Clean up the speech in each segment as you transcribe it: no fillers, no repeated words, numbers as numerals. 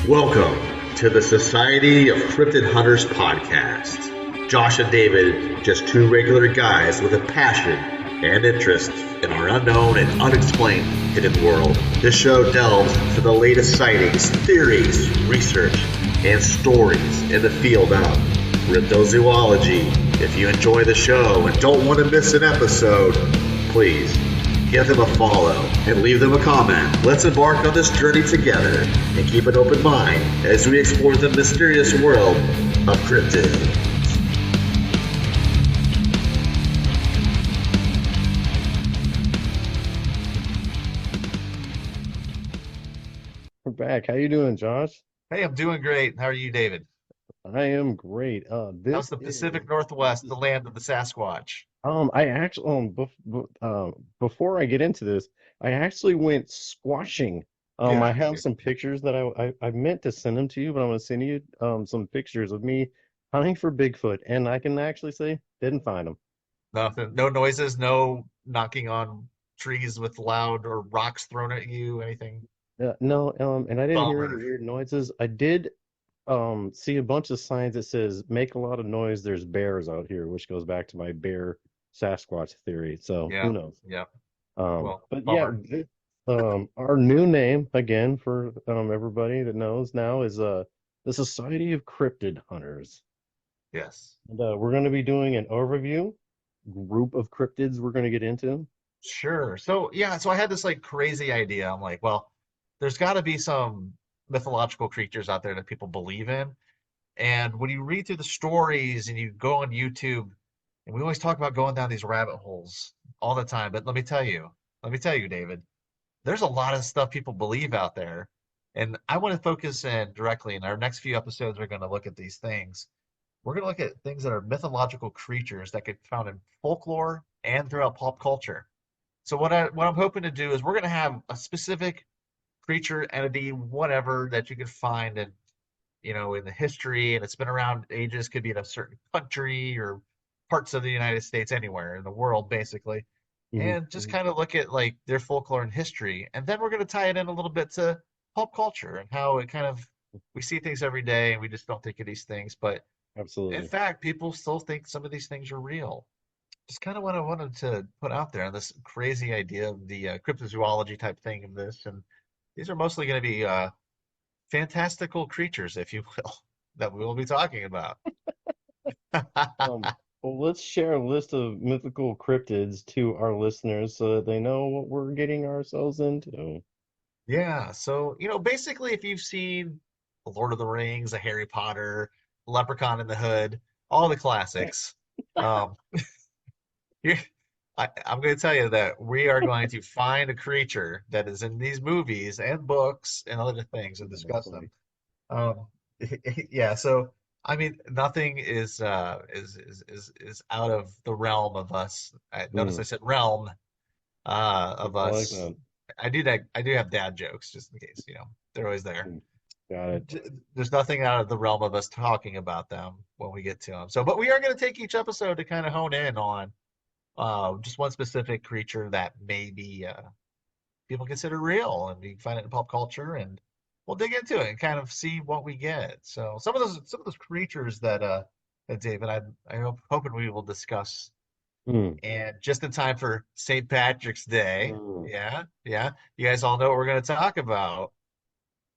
Welcome to the Society of Cryptid Hunters podcast. Josh and David, just two regular guys with a passion and interest in our unknown and unexplained hidden world. This show delves into the latest sightings, theories, research, and stories in the field of cryptozoology. If you enjoy the show and don't want to miss an episode, please give them a follow and leave them a comment. Let's embark on this journey together and keep an open mind as we explore the mysterious world of cryptids. We're back. How you doing, Josh? Hey, I'm doing great. How are you, David? I am great. How's This the is Pacific Northwest, the land of the Sasquatch? I actually before I get into this, I actually went squashing. I Yeah, have some pictures that I meant to send them to you, but I'm gonna send you some pictures of me hunting for Bigfoot, and I can actually say didn't find them. nothing. No noises, no knocking on trees with loud or rocks thrown at you, anything. No, and I didn't hear any Bummer. weird noises. I did see a bunch of signs that says make a lot of noise. There's bears out here, which goes back to my bear Sasquatch theory. So Yeah, who knows? yeah. Well, But yeah, bummer. our new name again for everybody that knows now is the Society of Cryptid Hunters, Yes. and we're going to be doing an overview group of cryptids we're going to get into. Sure. So yeah, so I had this like crazy idea. I'm like, well, there's got to be some mythological creatures out there that people believe in. And when you read through the stories and you go on YouTube, and we always talk about going down these rabbit holes all the time, but let me tell you, David, there's a lot of stuff people believe out there. And I want to focus in directly in our next few episodes, we're going to look at these things. We're going to look at things that are mythological creatures that get found in folklore and throughout pop culture. So what I'm hoping to do is we're going to have a specific creature, entity, whatever that you can find in in the history, and it's been around ages, could be in a certain country or parts of the United States, anywhere in the world, basically, Hmm. and just kind of look at like their folklore and history. And then we're going to tie it in a little bit to pop culture and how it kind of we see things every day and we just don't think of these things. But in Absolutely. fact, people still think some of these things are real. Just kind of what I wanted to put out there on this crazy idea of the cryptozoology type thing of this. And these are mostly going to be fantastical creatures, if you will, that we will be talking about. Um, well, let's share a list of mythical cryptids to our listeners so that they know what we're getting ourselves into. Yeah, so, basically, if you've seen The Lord of the Rings, The Harry Potter, Leprechaun in the Hood, all the classics, um, you're, I'm going to tell you that we are going to find a creature that is in these movies and books and other things and That's discuss them. funny. Um, yeah, so I mean, nothing is out of the realm of us. Notice Hmm, I said realm of I like us. that. I do have dad jokes just in case, they're always there. Hmm, got it. There's nothing out of the realm of us talking about them when we get to them. So, but we are going to take each episode to kind of hone in on just one specific creature that maybe people consider real, and we can find it in pop culture, and we'll dig into it and kind of see what we get. So some of those creatures that David I hope hoping we will discuss, Hmm, and just in time for St. Patrick's Day. hmm. Yeah, yeah. You guys all know what we're going to talk about,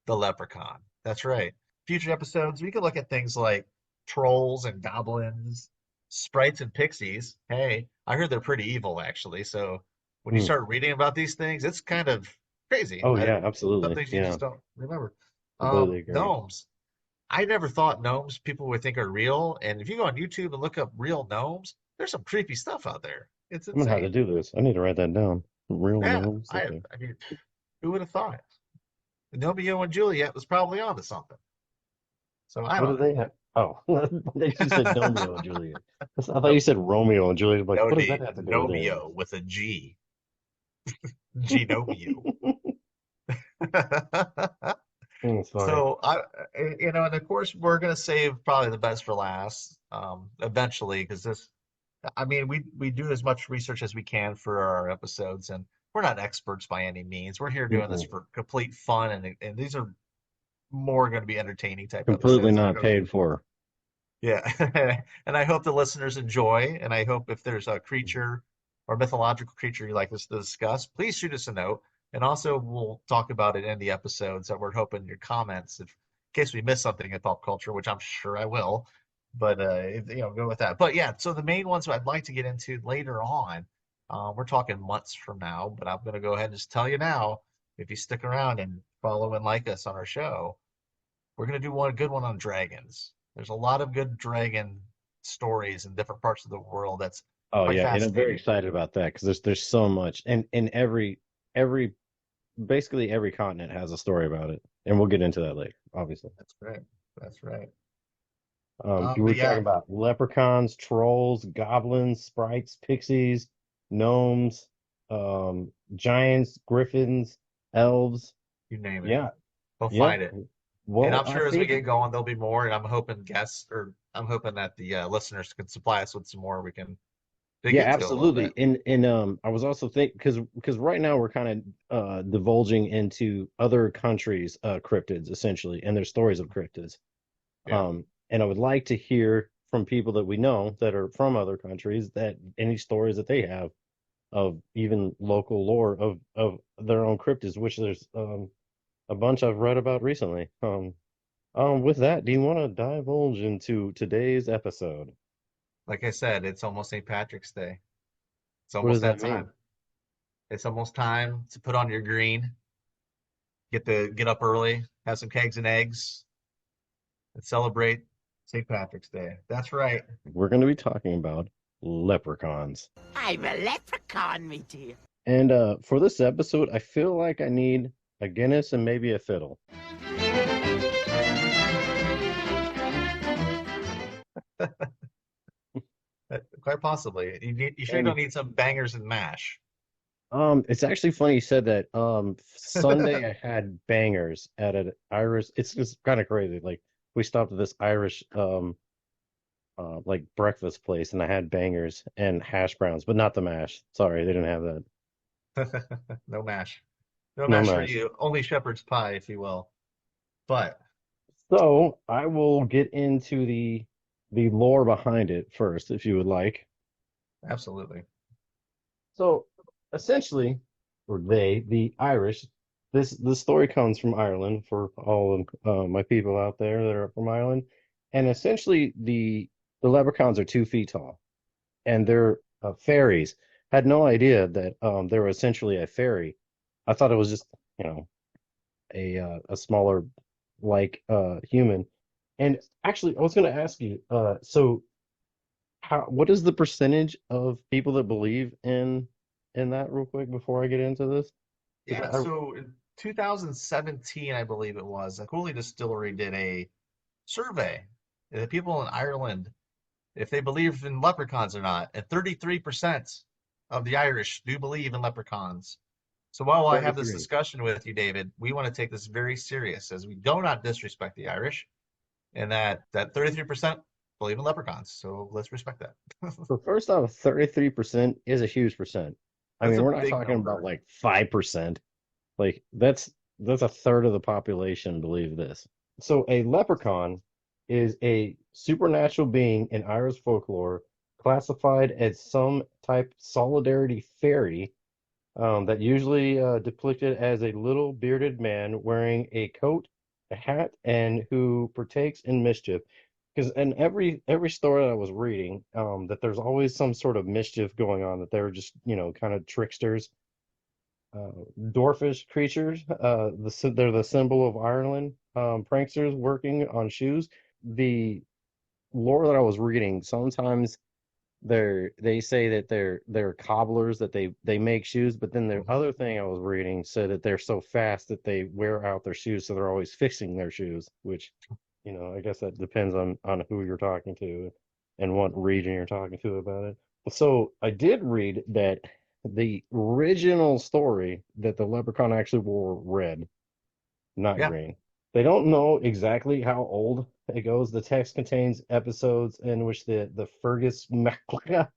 the leprechaun. That's right. Future episodes, we can look at things like trolls and goblins, sprites and pixies. Hey, I heard they're pretty evil actually. So when you Hmm. start reading about these things, it's kind of crazy. Oh I, yeah, some absolutely. things you Yeah, just don't remember. completely agree. Gnomes. I never thought gnomes people would think are real. And if you go on YouTube and look up real gnomes, there's some creepy stuff out there. It's I'm gonna have to insane. do this. I need to write that down. Real Yeah, gnomes. Okay. I mean, who would have thought? Romeo and Juliet was probably onto something. So I What do don't know. they have? Oh, they just said Romeo and Juliet. I thought you said Romeo and Juliet. Like, That would what does that be have to do with anything? Nomeo with a G. Genomeo. It's funny. So and of course we're gonna save probably the best for last, eventually, because I mean, we do as much research as we can for our episodes, and we're not experts by any means. We're here doing this Mm-mm. for complete fun, and these are more going to be entertaining type Completely episodes. And I not hope, paid for. yeah, and I hope the listeners enjoy. And I hope if there's a creature or mythological creature you'd like us to discuss, please shoot us a note. And also, we'll talk about it in the episodes that we're hoping your comments, if, in case we miss something in pop culture, which I'm sure I will. But go with that. But yeah, so the main ones I'd like to get into later on, we're talking months from now, but I'm going to go ahead and just tell you now, if you stick around and follow and like us on our show, we're going to do one good one on dragons. There's a lot of good dragon stories in different parts of the world that's Oh quite yeah, and I'm very fascinating. excited about that because there's so much, and in every basically every continent has a story about it, and we'll get into that later, obviously. That's right. That's right. You were But talking yeah, about leprechauns, trolls, goblins, sprites, pixies, gnomes, giants, griffins, elves. you name it. Yeah, We'll yeah. find it. And Well, I'm I sure as we think get going, there'll be more. And I'm hoping guests, or I'm hoping that the listeners can supply us with some more we can dig yeah, into a little bit. absolutely. And I was also thinking because right now we're kind of divulging into other countries' cryptids essentially, and their stories of cryptids. Yeah. And I would like to hear from people that we know that are from other countries that any stories that they have of even local lore of their own cryptids, which there's a bunch I've read about recently. With that, do you want to divulge into today's episode? Like I said, it's almost St. Patrick's Day. It's What does almost that that mean? time. It's almost time to put on your green, get up early, have some kegs and eggs, and celebrate St. Patrick's Day. That's right. We're going to be talking about leprechauns. I'm a leprechaun, me dear. And for this episode, I feel like I need a Guinness and maybe a fiddle. Quite possibly. You sure And don't need some bangers and mash. it's actually funny you said that. Sunday I had bangers at an Irish. It's just kind of crazy. Like we stopped at this Irish like breakfast place, and I had bangers and hash browns, but not the mash. Sorry, they didn't have that. No mash. No No mash for mash. you. Only shepherd's pie, if you will. But So I will get into the lore behind it first, if you would like. absolutely. So essentially, or the Irish, this story comes from Ireland for all of my people out there that are from Ireland, and essentially the leprechauns are 2 feet tall, and they're fairies. Had no idea that they were essentially a fairy. I thought it was just you know a smaller like human. And actually, I was going to ask you, so how what is the percentage of people that believe in that real quick before I get into this? Because Yeah, so in 2017, I believe it was, a Cooley Distillery did a survey of the people in Ireland if they believe in leprechauns or not, and 33% of the Irish do believe in leprechauns. So while I have this 33. discussion with you, David, we want to take this very serious as we do not disrespect the Irish, and that 33% believe in leprechauns. So let's respect that. So first off, 33% is a huge percent. I That's mean, a we're not big talking about number. like 5%. Like that's a third of the population believe this. So a leprechaun is a supernatural being in Irish folklore classified as some type solidarity fairy that usually depicted as a little bearded man wearing a coat, a hat, and who partakes in mischief. Because in every story that I was reading, that there's always some sort of mischief going on, that they're just, kind of tricksters, dwarfish creatures. They're the symbol of Ireland, pranksters working on shoes. The lore that I was reading, sometimes they say that they're cobblers, that they make shoes, but then the Mhm. other thing I was reading said that they're so fast that they wear out their shoes, so they're always fixing their shoes, which I guess that depends on who you're talking to and what region you're talking to about it. So I did read that the original story that the leprechaun actually wore red, not Yeah, green. They don't know exactly how old it goes. The text contains episodes in which the Fergus MacLeod,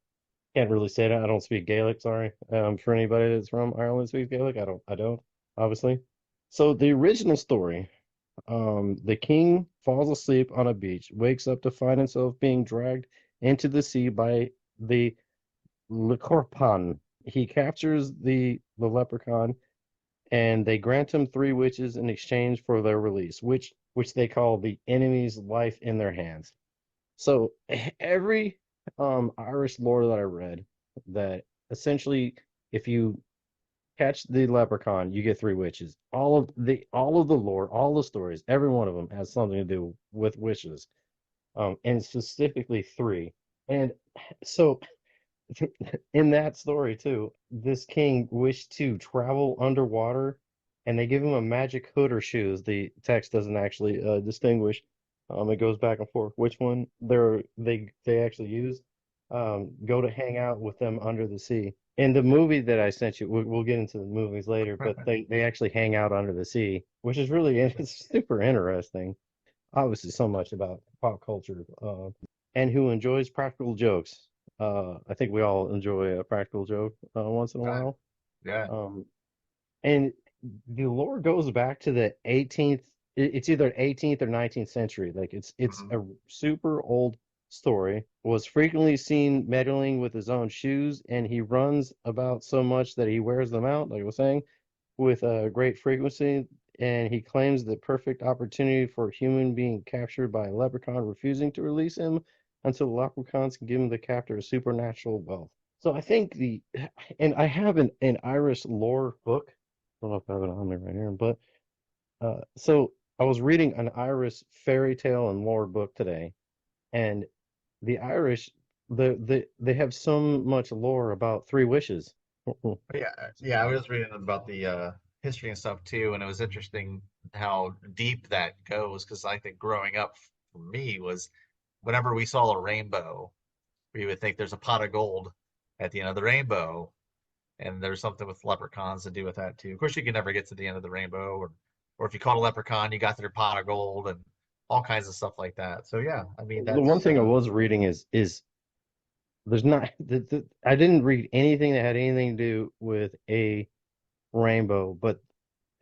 can't really say that. I don't speak Gaelic, sorry. For anybody that's from Ireland speaks Gaelic, I don't, obviously. So the original story, The king falls asleep on a beach, wakes up to find himself being dragged into the sea by the Lecorpan. He captures the leprechaun, and they grant him three wishes in exchange for their release, which they call the enemy's life in their hands. So every Irish lore that I read, that essentially, if you catch the leprechaun, you get three wishes. All of the lore, all the stories, every one of them has something to do with wishes, and specifically three. And so in that story too, this king wished to travel underwater, and they give him a magic hood or shoes. The text doesn't actually distinguish. It goes back and forth which one they actually use. Go to hang out with them under the sea. In the movie that I sent you, we'll get into the movies later, but they actually hang out under the sea, which is really it's super interesting. Obviously, so much about pop culture, and who enjoys practical jokes. I think we all enjoy a practical joke once in a Right. while. Yeah. Um, and the lore goes back to the 18th, it's either 18th or 19th century. Like it's Mhm. a super old story. Was frequently seen meddling with his own shoes, and he runs about so much that he wears them out, like I was saying, with a great frequency. And he claims the perfect opportunity for a human being captured by a leprechaun, refusing to release him until the leprechauns can give him the captor supernatural wealth. So I think and I have an Irish lore book. I don't know if I have it on there right here, but so I was reading an Irish fairy tale and lore book today, and the Irish, they have so much lore about three wishes. Yeah, yeah, I was reading about the history and stuff too, and it was interesting how deep that goes because I think growing up for me was whenever we saw a rainbow, we would think there's a pot of gold at the end of the rainbow, and there's something with leprechauns to do with that too. Of course, you can never get to the end of the rainbow, or if you caught a leprechaun, you got their pot of gold and all kinds of stuff like that. So yeah, I mean The one that's thing I was reading is there's not I didn't read anything that had anything to do with a rainbow, but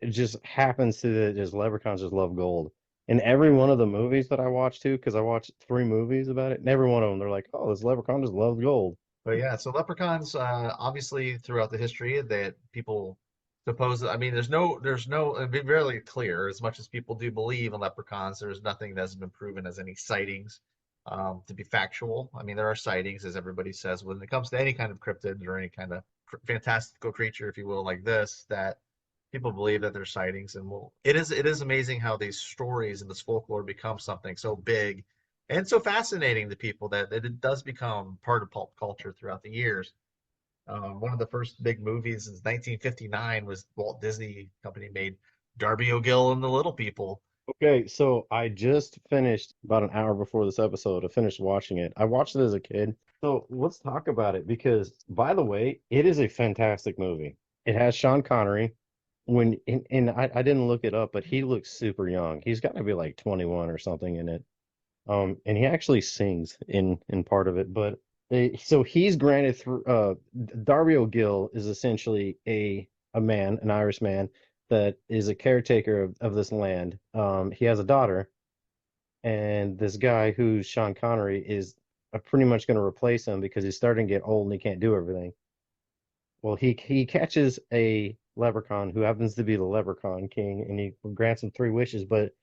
it just happens to that just leprechauns just love gold. In every one of the movies that I watched too, because I watched three movies about it, and every one of them they're like, "Oh, this leprechaun just loves gold." But yeah, so leprechauns, obviously throughout the history that people suppose, I mean, it'd be very clear, as much as people do believe in leprechauns, there's nothing that's been proven as any sightings, to be factual. I mean, there are sightings, as everybody says, when it comes to any kind of cryptid or any kind of fantastical creature, if you will, like this, that people believe that there's sightings. And it is amazing how these stories and this folklore become something so big and so fascinating to people that it does become part of pulp culture throughout the years. One of the first big movies in 1959 was Walt Disney Company made Darby O'Gill and the Little People. Okay, so I just finished about an hour before this episode. I finished watching it. I watched it as a kid. So let's talk about it because, by the way, it is a fantastic movie. It has Sean Connery. And I didn't look it up, but he looks super young. He's got to be like 21 or something in it. And he actually sings in part of it. But so he's granted through. Darby O'Gill is essentially a man, an Irish man that is a caretaker of this land. He has a daughter, and this guy who's Sean Connery is pretty much going to replace him because he's starting to get old and he can't do everything. Well, he catches a leprechaun who happens to be the Leprechaun King, and he grants him three wishes, but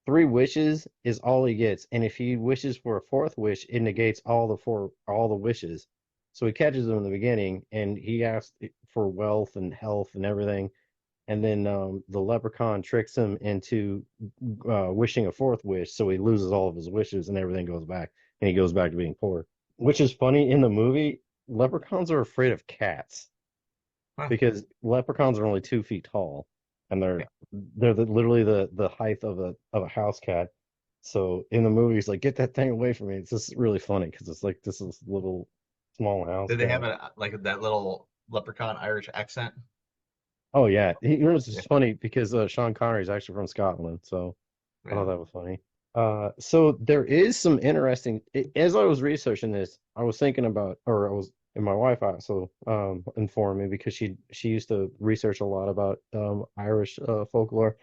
three wishes is all he gets. And if he wishes for a fourth wish, it negates all the wishes. So he catches him in the beginning, and he asks for wealth and health and everything. And then the leprechaun tricks him into wishing a fourth wish, so he loses all of his wishes, and everything goes back, and he goes back to being poor. Which is funny in the movie. Leprechauns are afraid of cats Huh. because leprechauns are only 2 feet tall, and they're Yeah. literally the height of a house cat. So in the movie, he's like, "Get that thing away from me!" It's just really funny because it's like this is little small house Did they have cat. a like that little leprechaun Irish accent? Oh yeah, it was Yeah. just funny because Sean Connery is actually from Scotland, so I thought Yeah. that was funny. So there is some interesting. As I was researching this, I was thinking about, or I was, and my wife also informed me because she used to research a lot about Irish folklore.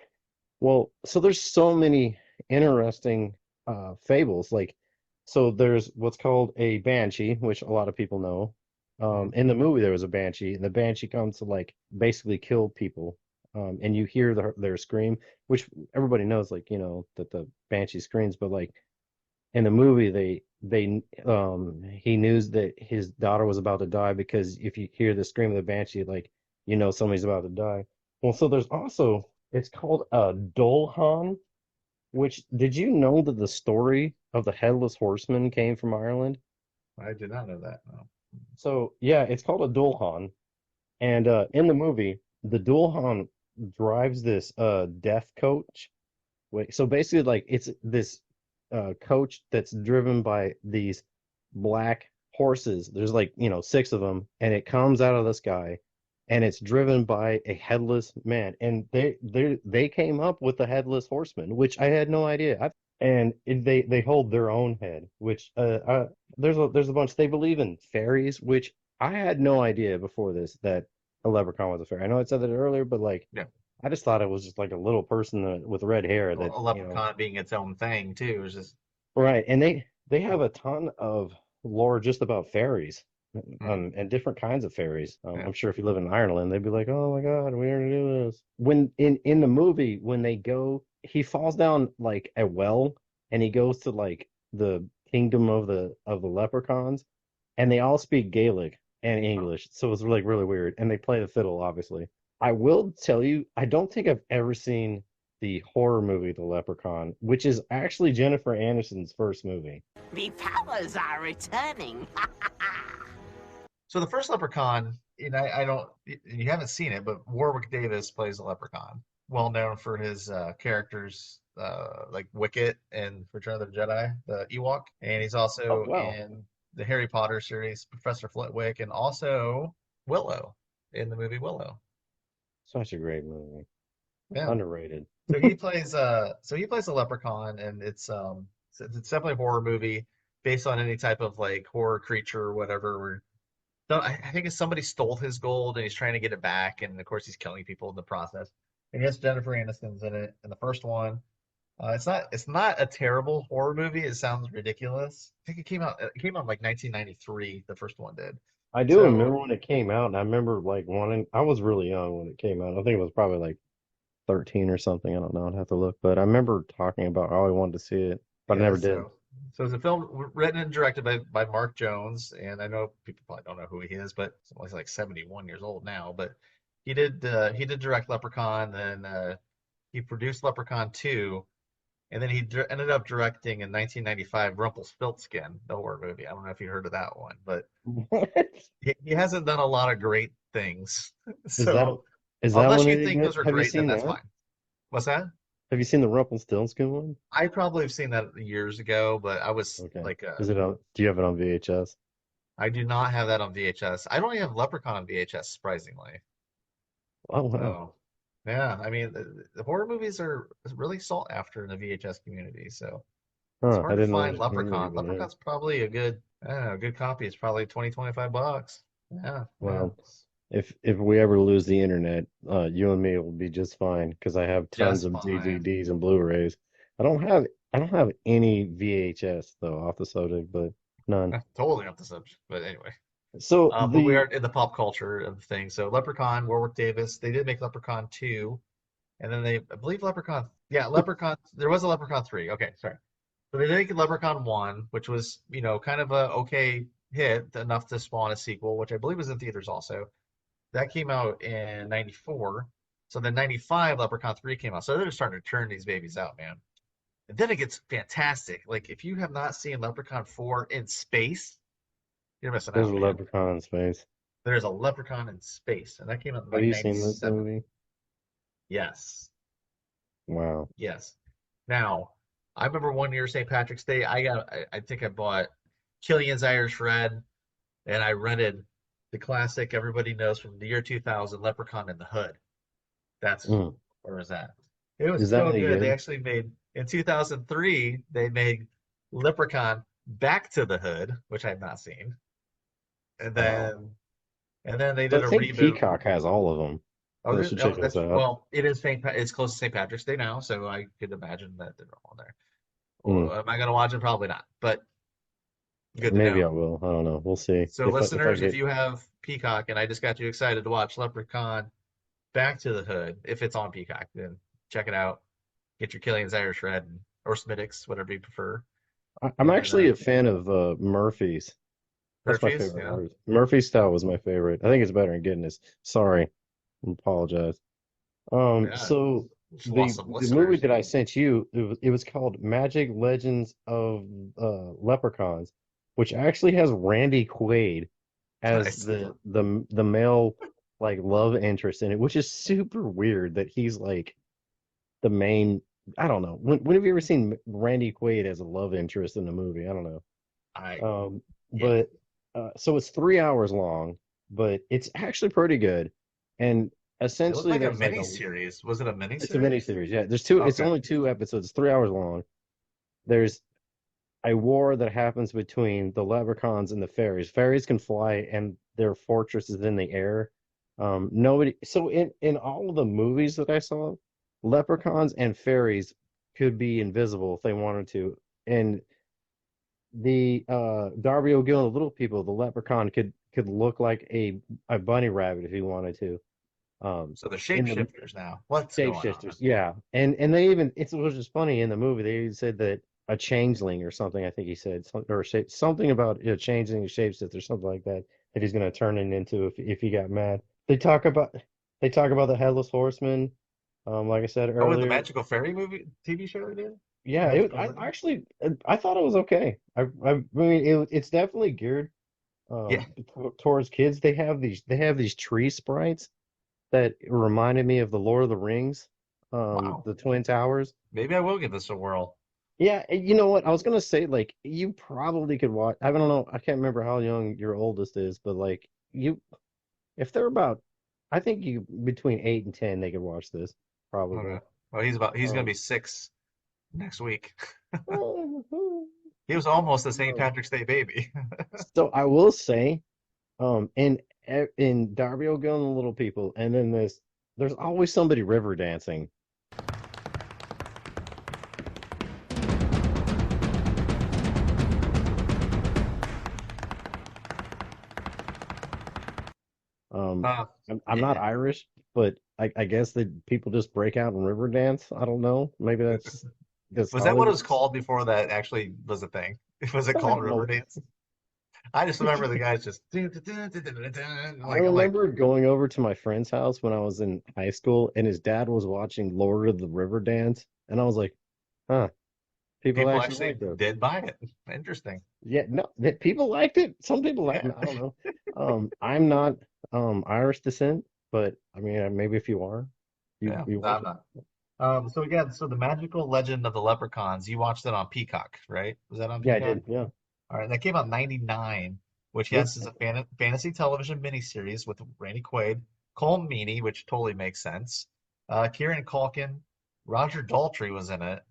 Well, so there's so many interesting fables. Like, so there's what's called a banshee, which a lot of people know. Mhm. In the movie, there was a banshee, and the banshee comes to like basically kill people. And you hear their scream, which everybody knows, like, that the banshee screams. But like in the movie, he knew that his daughter was about to die because if you hear the scream of the banshee, like, somebody's about to die. Well, so there's also it's called a Dolhan, which did you know that the story of the Headless Horseman came from Ireland? I did not know that. No. So yeah, it's called a Dolhan, and in the movie, the Dolhan drives this death coach. Wait, so basically, like it's this coach that's driven by these black horses. There's like, six of them, and it comes out of the sky, and it's driven by a headless man. And they came up with the headless horseman, which I had no idea. They hold their own head, which there's a bunch. They believe in fairies, which I had no idea before this that a leprechaun was a fairy. I know I said that earlier, but like Yeah. I just thought it was just like a little person with red hair that, A leprechaun being its own thing too is just right. And they have a ton of lore just about fairies, mhm. and different kinds of fairies. Yeah. I'm sure if you live in Ireland, they'd be like, "Oh my God, we already do this." When in the movie, when they go, he falls down like a well, and he goes to like the kingdom of the leprechauns, and they all speak Gaelic and English, so it's like really weird. And they play the fiddle, obviously. I will tell you, I don't think I've ever seen the horror movie The Leprechaun, which is actually Jennifer Aniston's first movie. Me powers are returning. So the first Leprechaun, I don't, you haven't seen it, but Warwick Davis plays a Leprechaun, well known for his characters like Wicket and Return of the Jedi, the Ewok, and he's Oh also wow, in the Harry Potter series, Professor Flitwick, and also Willow in the movie Willow. such a great movie, Yeah. underrated. So he plays a leprechaun, and it's definitely a horror movie based on any type of like horror creature or whatever. So I think it's somebody stole his gold and he's trying to get it back, and of course he's killing people in the process. And yes, Jennifer Aniston's in it in the first one. It's not a terrible horror movie. It sounds ridiculous. I think it came out like 1993. The first one did. I do So remember when it came out, and I remember like wanting. I was really young when it came out. I think it was probably like 13 or something. I don't know. I'd have to look, but I remember talking about how I wanted to see it, but I yeah, never did. so it's a film written and directed by Mark Jones, and I know people probably don't know who he is, but he's like 71 years old now. But he did direct Leprechaun, then he produced Leprechaun 2, and then ended up directing in 1995 Rumpelstiltskin, the horror movie. I don't know if you heard of that one, but What he hasn't done a lot of great things. is that? So Is that unless one you any think good? those are Have you great, then seen that's that? fine. What's that? Have you seen the Rumpelstiltskin one? I probably have seen that years ago, but I was Okay. like Is it on? Do you have it on VHS? I do not have that on VHS. I don't even have Leprechaun on VHS, surprisingly. Oh wow. So, yeah, I mean, the horror movies are really sought after in the VHS community. So it's Huh. I hard to didn't know find there's a community Leprechaun. for that. Leprechaun's probably a good, I don't know, a good copy. It's probably 20, $25. Yeah, yeah. Well, if we ever lose the internet, you and me will be just fine because I have tons Just of fine. DVDs and Blu-rays. I don't have any VHS though off the subject, but none. Totally off the subject, but anyway. So But we are the in the pop culture of things. So Leprechaun, Warwick Davis, they did make Leprechaun 2, and then I believe Leprechaun, there was a Leprechaun 3. Okay, sorry. So they did make Leprechaun 1, which was, kind of a okay hit, enough to spawn a sequel, which I believe was in theaters also. That came out in 94. So then 95, Leprechaun 3 came out. So they're starting to turn these babies out, man. And then it gets fantastic. Like, if you have not seen Leprechaun 4 in space, you're missing there's out, a man. Leprechaun in space. There's a Leprechaun in space, and that came out in Have like you seen this 97. movie? Yes. Wow. Yes. Now, I remember one year St. Patrick's Day, I think I bought Killian's Irish Red, and I rented the classic everybody knows from the year 2000, Leprechaun in the Hood. That's Mm. where was that? It was Is that so any good. They good? actually made in 2003, they made Leprechaun Back to the Hood, which I had not seen. And Wow. then and then they So did I a think reboot. Peacock has all of them. Oh, I should check this that's out. well, it is it's close to St. Patrick's Day now, so I could imagine that they're all there. Mm, Well, am I gonna watch it? Probably not, but good to maybe know. I will. I don't know. We'll see So, if I listeners, if get. you have Peacock and I just got you excited to watch Leprechaun Back to the Hood, if it's on Peacock, then check it out. Get your Killian's Irish Red or Smittix, whatever you prefer. I'm And then actually a fan of Murphy's. That's my Murphy's, favorite yeah. Murphy's. Murphy's style was my favorite. I think it's better than Guinness. Sorry, I apologize. Yeah, So just lost some the movie listeners. that I sent you, it was called Magic Legends of Leprechauns, which actually has Randy Quaid as Nice. the male like love interest in it, which is super weird that he's like the main. I don't know. When have you ever seen Randy Quaid as a love interest in a movie? I don't know. I Um, yeah. but so it's 3 hours long, but it's actually pretty good. And It looked essentially, like a there's like mini a series. Was it a mini it's a series? miniseries. Yeah, there's two. It's Okay. only 2 episodes. 3 hours long. There's a war that happens between the leprechauns and the fairies. Fairies can fly, and their fortress is in the air. Nobody. So in all of the movies that I saw, leprechauns and fairies could be invisible if they wanted to. And the Darby O'Gill and the Little People, the leprechaun could look like a bunny rabbit if he wanted to. So the In the shapeshifters now. What's going shapeshifters, on? yeah, and they even it was just funny in the movie. They even said that a changeling or something. I think he said something about a changeling, a shapeshifter, something like that. That he's going to turn it into if he got mad. They talk about they talk about the headless horseman. Like I said Oh, the earlier, Magical Fairy movie TV show they did? yeah. Magical I Legend? actually I thought it was okay. I mean it's definitely geared Yeah. towards kids. They have these tree sprites that reminded me of the Lord of the Rings, Wow. the Twin Towers. Maybe I will give this a whirl. Yeah, and you know what? I was gonna say like you probably could watch. I don't know. I can't remember how young your oldest is, but like you, if they're about, I think you between 8 and 10, they could watch this probably. Okay. Well, he's gonna Um, be 6 next week. so He was almost a St. Patrick's Day baby. I will say, in Darby O'Gill and the Little People, and then there's always somebody river dancing. Um, Uh, I'm not yeah. Irish, but I guess that people just break out and river dance. I don't know. Maybe that's Was that what it was Hollywood. called before that actually was a thing? Was it I called don't know. Riverdance? I just remember the guys just dun, dun, dun, dun, dun, dun, dun, I like remember going over to my friend's house when I was in high school, and his dad was watching Lord of the River Dance, and I was like, huh, people people actually actually like this. did buy it. Interesting. Yeah, no, that people liked it. Some people like, Yeah. I don't know. I'm not Irish descent, but I mean, maybe if you are, Yeah. you No, watch I'm it. not. So again, so the magical legend of the leprechauns, you watched it on Peacock, right? Was that on Yeah, I Peacock? did. Yeah. All right, that came out in 99, which Yep. yes is a fantasy television miniseries with Randy Quaid, Cole Meany, which totally makes sense. Kieran Culkin, Roger Daltrey was in it,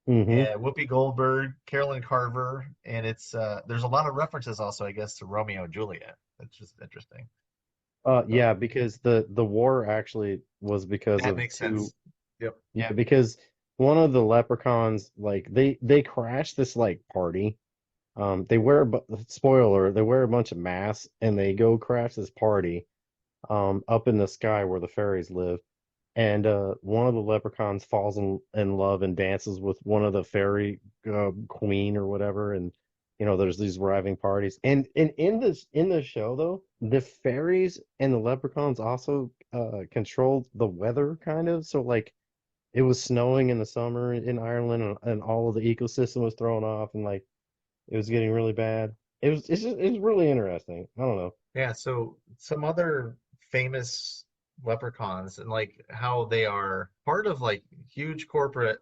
Mm-hmm. and Whoopi Goldberg, Carolyn Carver, and it's there's a lot of references also, I guess, to Romeo and Juliet. That's just interesting. So Yeah, because the war actually was because that of makes two. sense. Yep. Yeah, because one of the leprechauns, like they crash this like party. They wear spoiler, they wear a bunch of masks and they go crash this party up in the sky where the fairies live. And one of the leprechauns falls in love and dances with one of the fairy queen or whatever, and there's these arriving parties. And in the show though, the fairies and the leprechauns also controlled the weather kind of. So like it was snowing in the summer in Ireland, and all of the ecosystem was thrown off, and like it was getting really bad. It's really interesting. I don't know. Yeah, so some other famous leprechauns and like how they are part of like huge corporate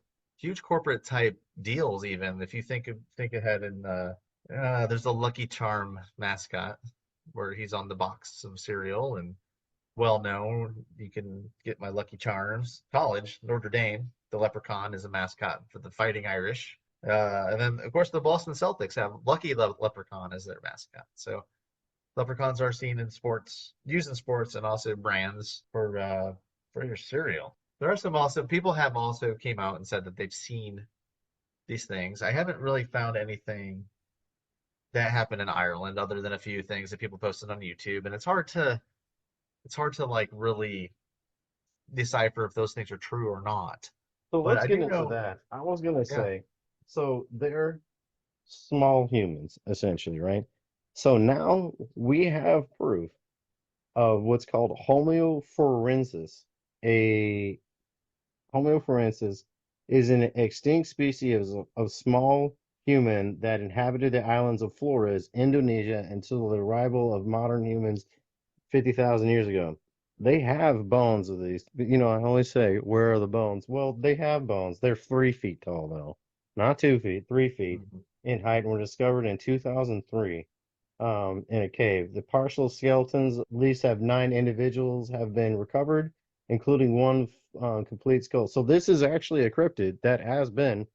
type deals even. If you think ahead and there's a Lucky Charm mascot where he's on the box of cereal and well known. You can get my Lucky Charms. College, Notre Dame, the Leprechaun is a mascot for the Fighting Irish. And then of course the Boston Celtics have Lucky the Leprechaun as their mascot. So leprechauns are seen in sports, used in sports, and also brands for for your cereal. There are some also people have also came out and said that they've seen these things. I haven't really found anything that happened in Ireland other than a few things that people posted on YouTube, and it's hard to like really decipher if those things are true or not. So But let's I get do into know, that. I was gonna yeah. say, so they're small humans, essentially, right? So now we have proof of what's called homoforensis. A homoforensis is an extinct species of small human that inhabited the islands of Flores, Indonesia, until the arrival of modern humans 50,000 years ago. They have bones of these. I always say, where are the bones? Well, they have bones. They're 3 feet tall, though. Not 2 feet, 3 feet Mhm. in height, and were discovered in 2003 in a cave. The partial skeletons, at least have 9 individuals, have been recovered, including one complete skull. So this is actually a cryptid that has been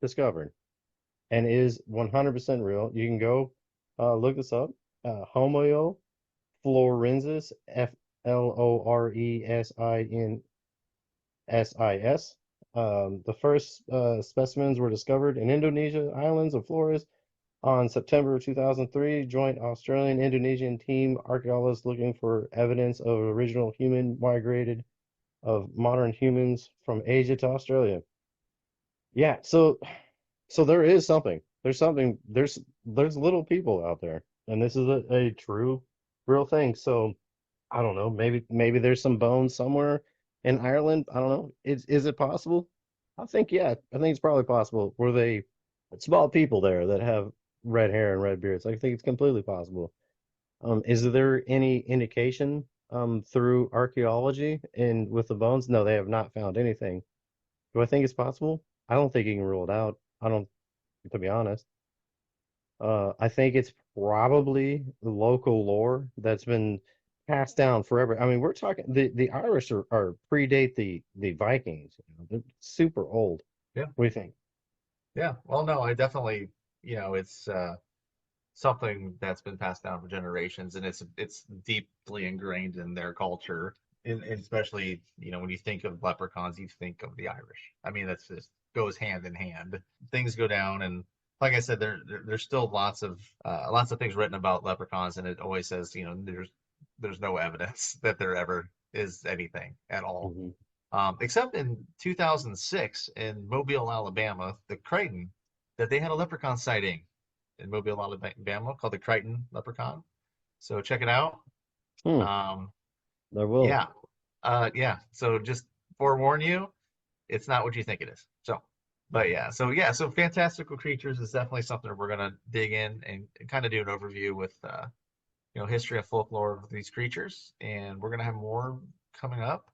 discovered and is 100% real. You can go look this up. Homo florensis, Florensis. The first specimens were discovered in Indonesia islands of Flores on September 2003. Joint Australian-Indonesian team archaeologists looking for evidence of original human migrated of modern humans from Asia to Australia. Yeah, so there is something. There's something. There's little people out there, and this is a true, real thing. So I don't know. Maybe there's some bones somewhere in Ireland. I don't know. Is it possible? I think yeah. I think it's probably possible. Were they small people there that have red hair and red beards? I think it's completely possible. Is there any indication through archaeology and with the bones? No, they have not found anything. Do I think it's possible? I don't think you can rule it out. I don't, to be honest. I think it's probably the local lore that's been passed down forever. I mean, we're talking the Irish are predate the Vikings. They're super old. Yeah. What do you think? Yeah. Well, no, I definitely, it's something that's been passed down for generations, and it's deeply ingrained in their culture. And especially, when you think of leprechauns, you think of the Irish. I mean, that's just goes hand in hand. Things go down, and like I said, there's still lots of things written about leprechauns, and it always says, there's no evidence that there ever is anything at all. Hmm. Except in 2006 in Mobile, Alabama, the Crichton, that they had a leprechaun sighting in Mobile, Alabama, called the Crichton Leprechaun. So check it out. Hmm. Um, There will. yeah, yeah. So just forewarn you, it's not what you think it is. So, but so fantastical creatures is definitely something that we're gonna dig in and kind of do an overview with history and folklore of these creatures, and we're gonna have more coming up.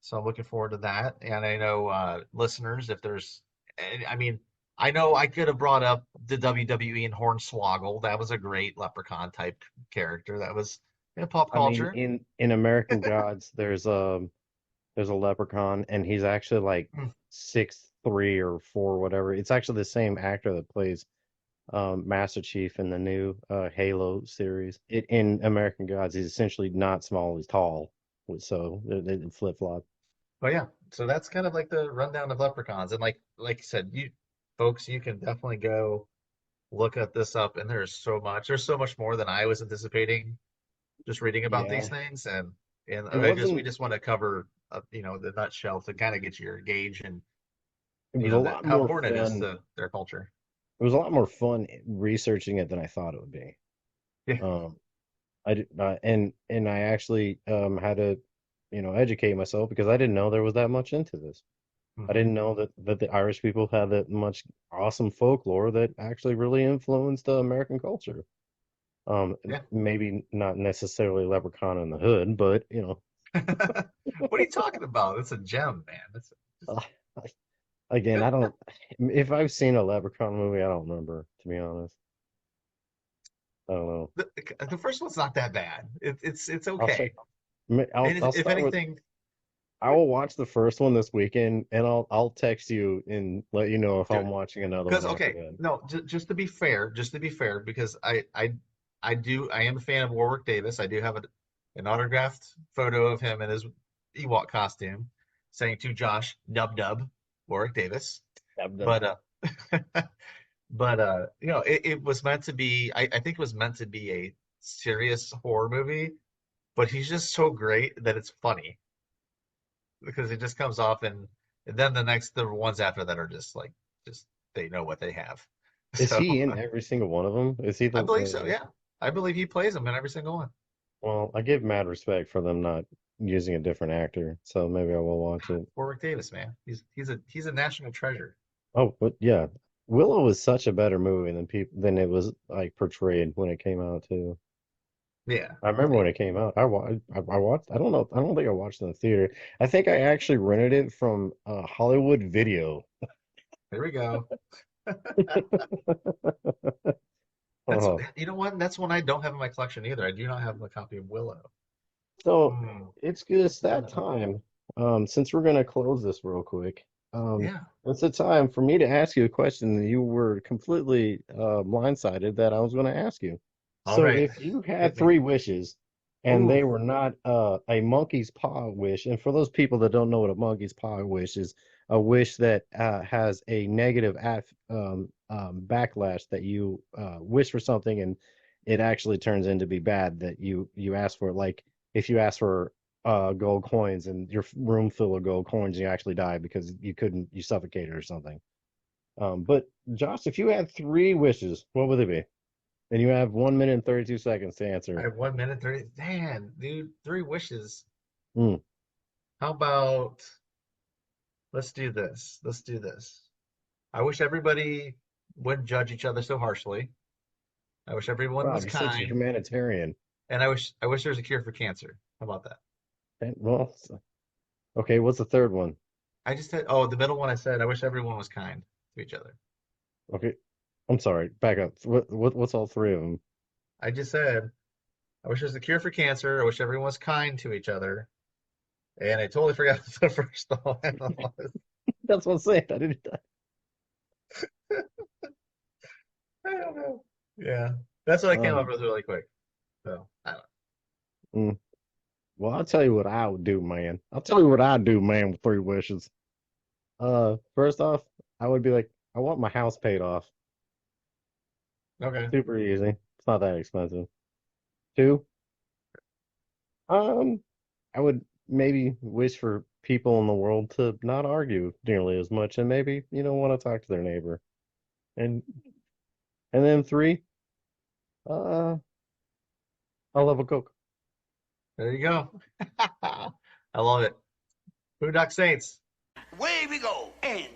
So I'm looking forward to that. And I know listeners, if there's, I mean, I know I could have brought up the WWE and Hornswoggle. That was a great leprechaun type character. That was in pop I mean, culture. in American Gods, there's a leprechaun, and he's actually like Mm. 6'3" or 4", whatever. It's actually the same actor that plays Master Chief in the new Halo series. In American Gods, he's essentially not small, he's tall. So they flip flop. But yeah, so that's kind of like the rundown of leprechauns. And like you said, you folks, you can definitely go look at this up. And there's so much. There's so much more than I was anticipating just reading about these Yeah, things. And it we wasn't. just want to cover the nutshell to kind of get your gauge and It was a that lot how more important it is fun. to their culture. It was a lot more fun researching it than I thought it would be. Yeah. Um, and I actually had to, educate myself because I didn't know there was that much into this. I Hmm. didn't know that the Irish people had that much awesome folklore that actually really influenced American culture. Yeah. Maybe not necessarily Leprechaun in the Hood, but What are you talking about? It's a gem, man. uh, again, I don't. If I've seen a Leprechaun movie, I don't remember, to be honest. I don't know. The first one's not that bad. It's I'll check. okay. I'll And I'll if start with. anything, I will watch the first one this weekend, and I'll text you and let you know if do I'm it. watching another Because one after okay, that. no, just to be fair, because I am a fan of Warwick Davis. I do have an autographed photo of him in Ewok costume, saying to Josh, "Dub dub," Warwick Davis. But it was meant to be. I think it was meant to be a serious horror movie, but he's just so great that it's funny because it just comes off, and then the ones after that are just they know what they have. Is So he in every single one of them? Is he I the believe so. Yeah, I believe he plays them in every single one. well, I give mad respect for them not using a different actor, so maybe I will watch it. Warwick Davis, man, he's a national treasure. Oh, but yeah, Willow was such a better movie than it was like portrayed when it came out too. Yeah. I remember when it came out. I watched. I don't know. I don't think I watched it in the theater. I think I actually rented it from Hollywood Video. There we go. That's Oh, you know what? That's one I don't have in my collection either. I do not have a copy of Willow. so Hmm. it's just that time. Since we're gonna close this real quick, Yeah. it's a time for me to ask you a question that you were completely blindsided that I was going to ask you. All So, right. if you had Hit me. three wishes and Ooh. they were not a monkey's paw wish, and for those people that don't know what a monkey's paw wish is, a wish that has a negative backlash that you wish for something and it actually turns into be bad that you ask for it. Like if you ask for gold coins and your room full of gold coins, you actually die because you suffocated or something. But Josh, if you had three wishes, what would they be? And you have 1 minute and 32 seconds to I answer. have 1 minute 30. Man, dude, three wishes. Mm. How about let's do this. Let's do this. I wish everybody wouldn't judge each other so harshly. I wish everyone Wow, was you're such a kind, humanitarian. and I wish there was a cure for cancer. How about that? Well, okay, what's the third one? I just said, oh, the middle one I said, I wish everyone was kind to each other. Okay, I'm sorry, back up. What's all three of them? I just said, I wish there was a cure for cancer. I wish everyone was kind to each other. And I totally forgot the first one was. That's what I'm saying. I didn't. I don't know. Yeah, that's what I came up Um, with really quick. So I don't mm. Well, I'll tell you what I would do, man. I'll tell you what I'd do, man, with three wishes. First off, I would be like, I want my house paid off. know. Okay. Super easy. It's not that expensive. Two, um, I would maybe wish for people in the world to not argue nearly as much and maybe, want to talk to their neighbor. And then three, uh, I'll have a Coke. There you go. I love it. Boondock Saints. Away we go, and